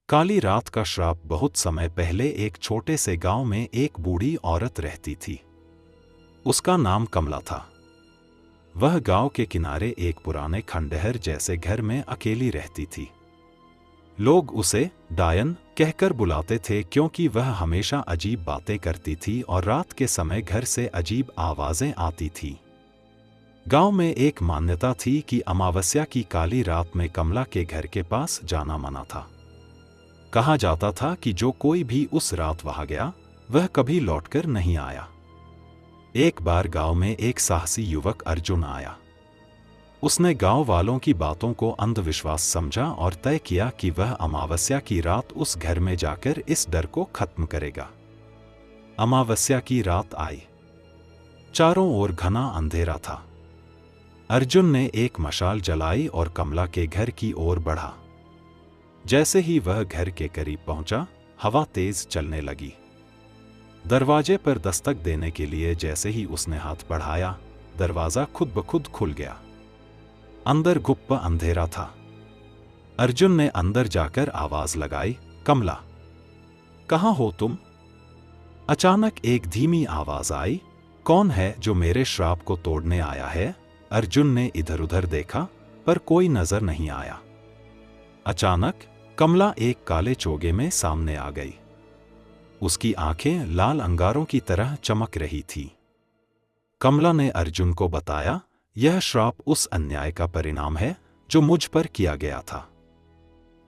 काली रात का श्राप। बहुत समय पहले एक छोटे से गांव में एक बूढ़ी औरत रहती थी। उसका नाम कमला था। वह गांव के किनारे एक पुराने खंडहर जैसे घर में अकेली रहती थी। लोग उसे डायन कहकर बुलाते थे क्योंकि वह हमेशा अजीब बातें करती थी और रात के समय घर से अजीब आवाजें आती थी। गांव में एक मान्यता थी कि अमावस्या की काली रात में कमला के घर के पास जाना मना था। कहा जाता था कि जो कोई भी उस रात वहां गया वह कभी लौटकर नहीं आया। एक बार गांव में एक साहसी युवक अर्जुन आया। उसने गांव वालों की बातों को अंधविश्वास समझा और तय किया कि वह अमावस्या की रात उस घर में जाकर इस डर को खत्म करेगा। अमावस्या की रात आई। चारों ओर घना अंधेरा था। अर्जुन ने एक मशाल जलाई और कमला के घर की ओर बढ़ा। जैसे ही वह घर के करीब पहुंचा, हवा तेज चलने लगी। दरवाजे पर दस्तक देने के लिए जैसे ही उसने हाथ बढ़ाया, दरवाजा खुद ब खुद खुल गया। अंदर गुप्त अंधेरा था। अर्जुन ने अंदर जाकर आवाज लगाई, कमला, कहां हो तुम? अचानक एक धीमी आवाज आई, कौन है जो मेरे श्राप को तोड़ने आया है? अर्जुन ने इधर उधर देखा पर कोई नजर नहीं आया। अचानक कमला एक काले चोगे में सामने आ गई। उसकी आंखें लाल अंगारों की तरह चमक रही थी। कमला ने अर्जुन को बताया, यह श्राप उस अन्याय का परिणाम है जो मुझ पर किया गया था।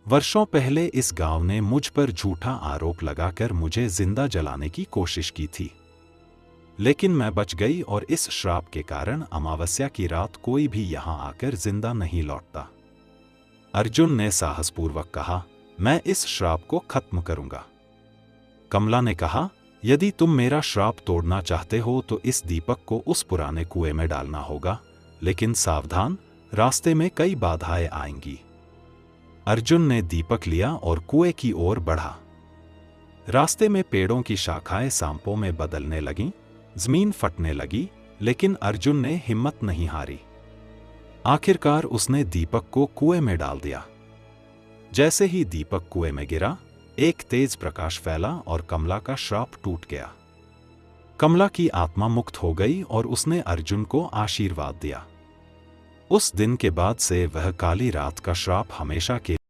वर्षों पहले इस गांव ने मुझ पर झूठा आरोप लगाकर मुझे जिंदा जलाने की कोशिश की थी, लेकिन मैं बच गई और इस श्राप के कारण अमावस्या की रात कोई भी यहां आकर जिंदा नहीं लौटता। अर्जुन ने साहसपूर्वक कहा, मैं इस श्राप को खत्म करूंगा। कमला ने कहा, यदि तुम मेरा श्राप तोड़ना चाहते हो तो इस दीपक को उस पुराने कुएं में डालना होगा, लेकिन सावधान, रास्ते में कई बाधाएं आएंगी। अर्जुन ने दीपक लिया और कुएं की ओर बढ़ा। रास्ते में पेड़ों की शाखाएं सांपों में बदलने लगीं, जमीन फटने लगी, लेकिन अर्जुन ने हिम्मत नहीं हारी। आखिरकार उसने दीपक को कुएं में डाल दिया। जैसे ही दीपक कुएं में गिरा, एक तेज प्रकाश फैला और कमला का श्राप टूट गया। कमला की आत्मा मुक्त हो गई और उसने अर्जुन को आशीर्वाद दिया। उस दिन के बाद से वह काली रात का श्राप हमेशा के